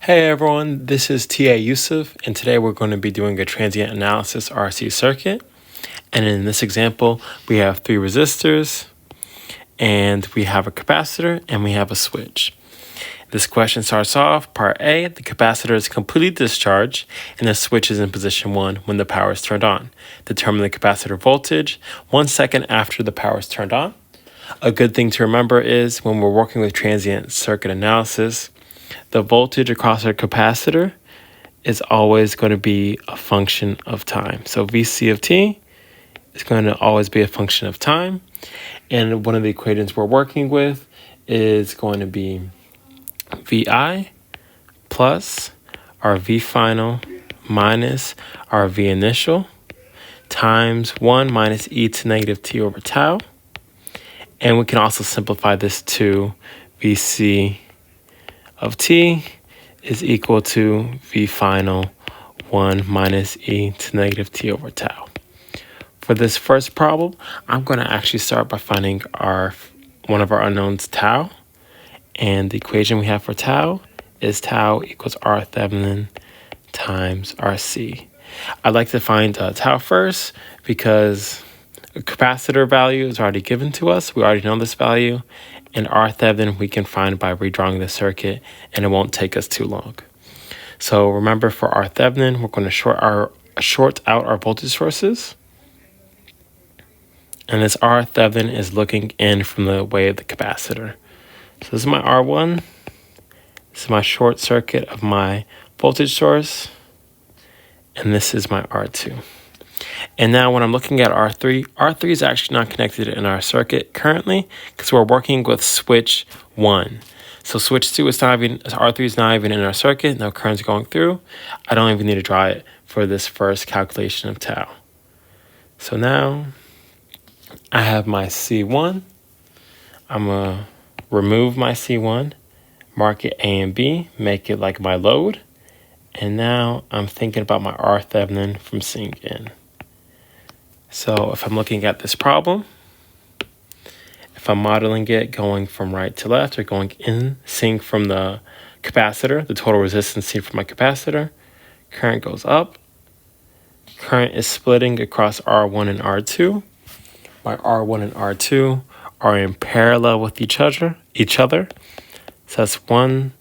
Hey everyone, this is TA Yusuf, and today we're going to be doing a transient analysis RC circuit. And in this example, we have 3 resistors, and we have a capacitor, and we have a switch. This question starts off, part A, the capacitor is completely discharged, and the switch is in position 1 when the power is turned on. Determine the capacitor voltage 1 second after the power is turned on. A good thing to remember is when we're working with transient circuit analysis, the voltage across our capacitor is always going to be a function of time. So VC of t is going to always be a function of time. And one of the equations we're working with is going to be VI plus our V final minus our V initial times 1 minus e to negative t over tau. And we can also simplify this to VC of t is equal to V final 1 minus e to negative t over tau. For this first problem, I'm going to actually start by finding one of our unknowns, tau. And the equation we have for tau is tau equals R Thevenin times RC. I'd like to find tau first because a capacitor value is already given to us. We already know this value. And R Thevenin we can find by redrawing the circuit, and it won't take us too long. So remember, for R Thevenin, we're going to short out our voltage sources. And this R Thevenin is looking in from the way of the capacitor. So this is my R1. This is my short circuit of my voltage source. And this is my R2. And now when I'm looking at R3, R3 is actually not connected in our circuit currently because we're working with switch 1. So switch 2 is not even, R3 is not even in our circuit, no current's going through. I don't even need to draw it for this first calculation of tau. So now I have my C1. I'm going to remove my C1, mark it A and B, make it like my load. And now I'm thinking about my R Thevenin from seeing in. So if I'm looking at this problem, if I'm modeling it going from right to left or going in, seeing from the capacitor, the total resistance seen from my capacitor, current goes up. Current is splitting across R1 and R2. My R1 and R2 are in parallel with each other. So that's 1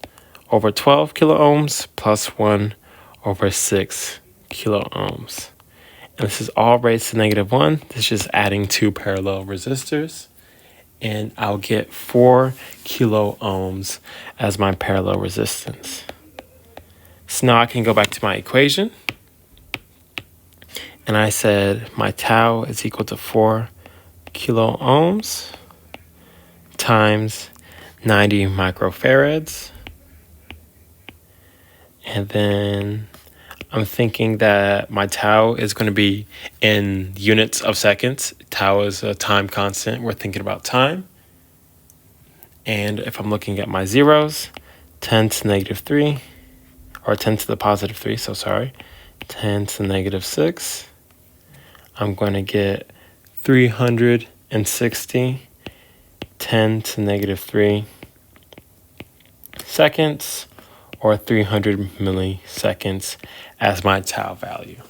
over 12 kilo ohms plus 1 over 6 kilo ohms. And this is all raised to -1. This is just adding 2 parallel resistors. And I'll get 4 kilo ohms as my parallel resistance. So now I can go back to my equation. And I said my tau is equal to 4 kilo ohms times 90 microfarads. And then I'm thinking that my tau is going to be in units of seconds. Tau is a time constant. We're thinking about time. And if I'm looking at my zeros, 10 to the -3, or 10 to the +3, so sorry, 10 to the -6, I'm going to get 360, 10 to the -3 seconds, or 300 milliseconds as my tau value.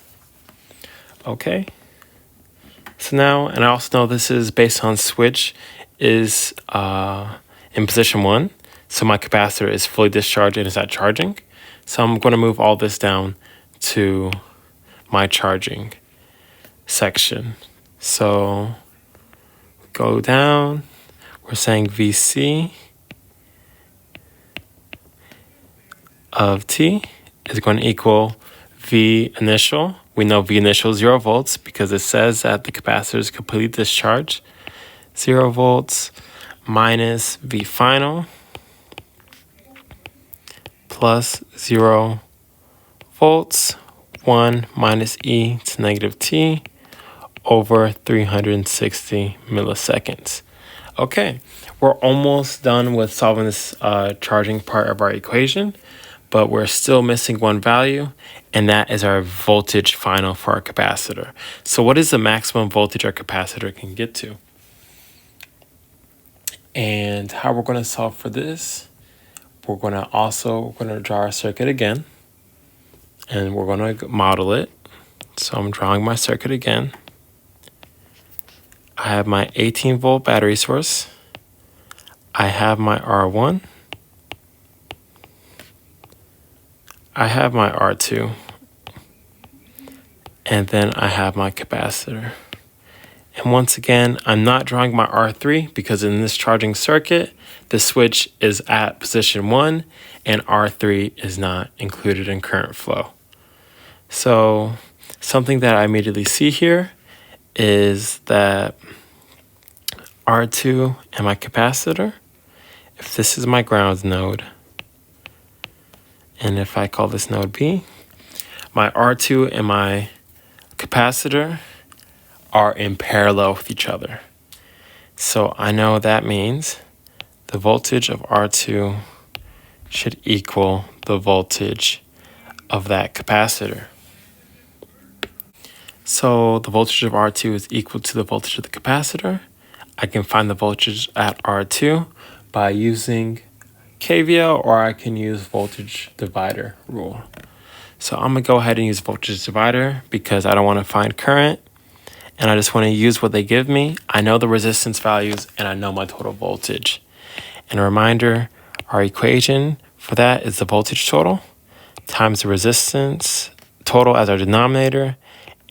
Okay. So now, and I also know this is based on switch is in position 1. So my capacitor is fully discharged and is at charging. So I'm going to move all this down to my charging section. So go down. We're saying VC of t is going to equal V initial. We know V initial is 0 volts because it says that the capacitor is completely discharged. 0 volts minus V final plus 0 volts, 1 minus e to -t over 360 milliseconds. Okay, we're almost done with solving this charging part of our equation. But we're still missing one value, and that is our voltage final for our capacitor. So what is the maximum voltage our capacitor can get to? And how we're going to solve for this, we're going to draw our circuit again, and we're going to model it. So I'm drawing my circuit again. I have my 18-volt battery source. I have my R1. I have my R2. And then I have my capacitor. And once again, I'm not drawing my R3 because in this charging circuit, the switch is at position 1 and R3 is not included in current flow. So something that I immediately see here is that R2 and my capacitor, if this is my ground node, and if I call this node B, my R2 and my capacitor are in parallel with each other. So I know that means the voltage of R2 should equal the voltage of that capacitor. So the voltage of R2 is equal to the voltage of the capacitor. I can find the voltage at R2 by using KVL, or I can use voltage divider rule. So I'm going to go ahead and use voltage divider because I don't want to find current, and I just want to use what they give me. I know the resistance values, and I know my total voltage. And a reminder, our equation for that is the voltage total times the resistance total as our denominator,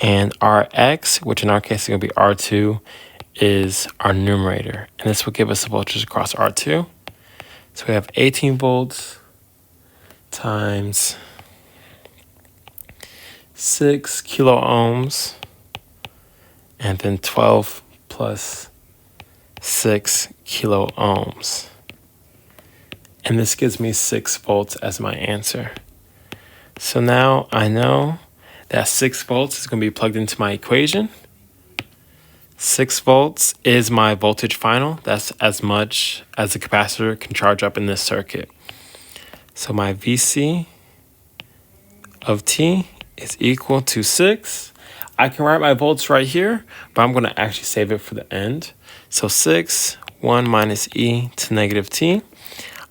and Rx, which in our case is going to be R2, is our numerator. And this will give us the voltage across R2. So we have 18 volts times 6 kilo ohms, and then 12 plus 6 kilo ohms. And this gives me 6 volts as my answer. So now I know that 6 volts is going to be plugged into my equation. 6 volts is my voltage final. That's as much as the capacitor can charge up in this circuit. So my VC of T is equal to 6. I can write my volts right here, but I'm going to actually save it for the end. So 6, 1 minus e to negative t.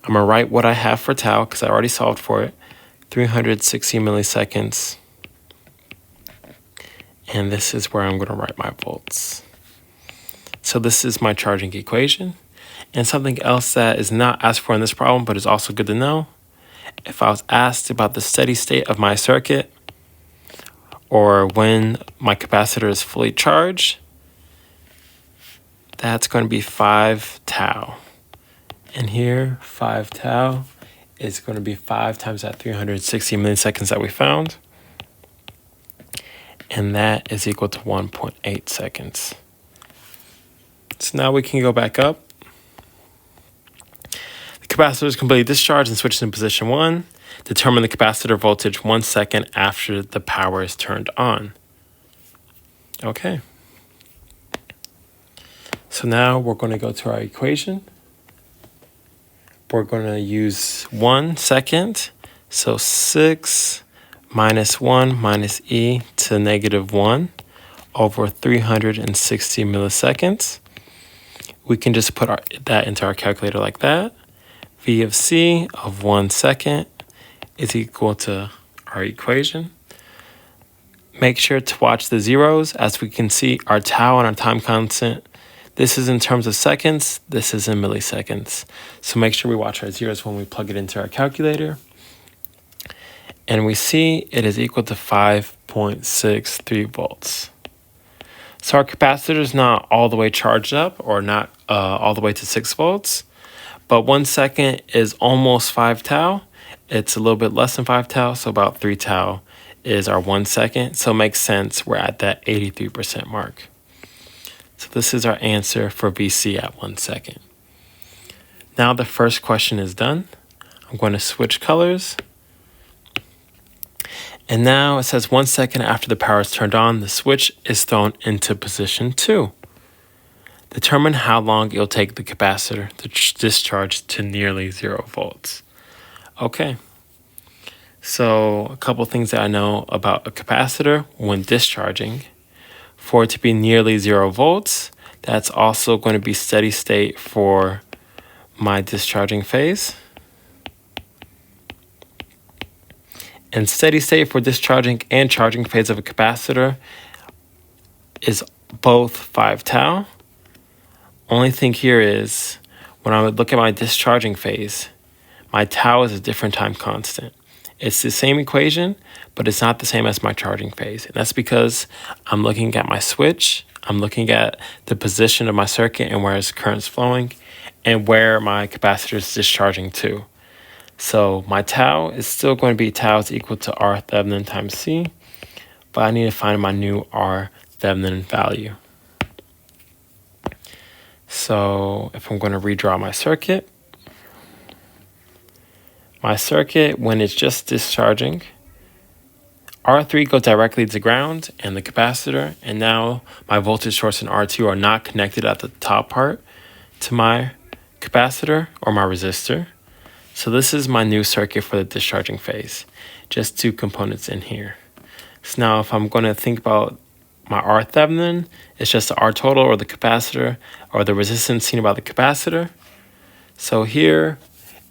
I'm going to write what I have for tau because I already solved for it. 360 milliseconds. And this is where I'm going to write my volts. So this is my charging equation. And something else that is not asked for in this problem, but is also good to know. If I was asked about the steady state of my circuit, or when my capacitor is fully charged, that's going to be 5 tau. And here, 5 tau is going to be 5 times that 360 milliseconds that we found. And that is equal to 1.8 seconds. So now we can go back up. The capacitor is completely discharged and switches in position 1. Determine the capacitor voltage 1 second after the power is turned on. Okay. So now we're going to go to our equation. We're going to use 1 second. So 6 minus 1 minus e to negative 1 over 360 milliseconds. We can just put that into our calculator like that. V of C of 1 second is equal to our equation. Make sure to watch the zeros. As we can see, our tau and our time constant, this is in terms of seconds, this is in milliseconds. So make sure we watch our zeros when we plug it into our calculator. And we see it is equal to 5.63 volts. So our capacitor is not all the way charged up, or not all the way to 6 volts, but 1 second is almost 5 tau. It's a little bit less than 5 tau, so about 3 tau is our 1 second. So it makes sense, we're at that 83% mark. So this is our answer for VC at 1 second. Now the first question is done. I'm going to switch colors. And now it says 1 second after the power is turned on, the switch is thrown into position 2. Determine how long it'll take the capacitor to discharge to nearly 0 volts. Okay, so a couple things that I know about a capacitor when discharging. For it to be nearly 0 volts, that's also going to be steady state for my discharging phase. And steady state for discharging and charging phase of a capacitor is both 5 tau. Only thing here is when I would look at my discharging phase, my tau is a different time constant. It's the same equation, but it's not the same as my charging phase. And that's because I'm looking at my switch, I'm looking at the position of my circuit and where its current's flowing, and where my capacitor is discharging to. So my tau is still going to be tau is equal to R Thevenin times C, but I need to find my new R Thevenin value. So if I'm going to redraw my circuit, when it's just discharging, R3 goes directly to ground and the capacitor, and now my voltage source and R2 are not connected at the top part to my capacitor or my resistor. So this is my new circuit for the discharging phase, just 2 components in here. So now if I'm going to think about my R Thevenin, it's just the R total or the capacitor or the resistance seen by the capacitor. So here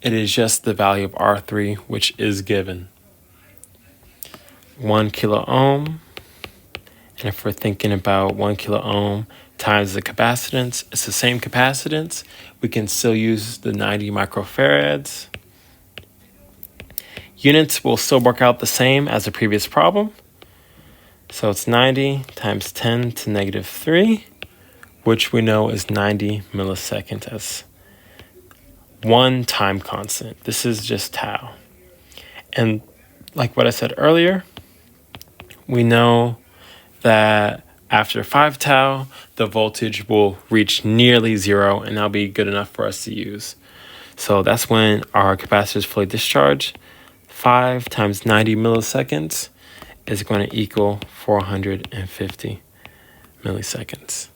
it is just the value of R3, which is given 1 kilo ohm. And if we're thinking about 1 kilo ohm times the capacitance, it's the same capacitance. We can still use the 90 microfarads. Units will still work out the same as the previous problem. So it's 90 times 10 to negative 3, which we know is 90 milliseconds as one time constant. This is just tau. And like what I said earlier, we know that after 5 tau, the voltage will reach nearly 0, and that'll be good enough for us to use. So that's when our capacitor is fully discharged. 5 times 90 milliseconds is going to equal 450 milliseconds.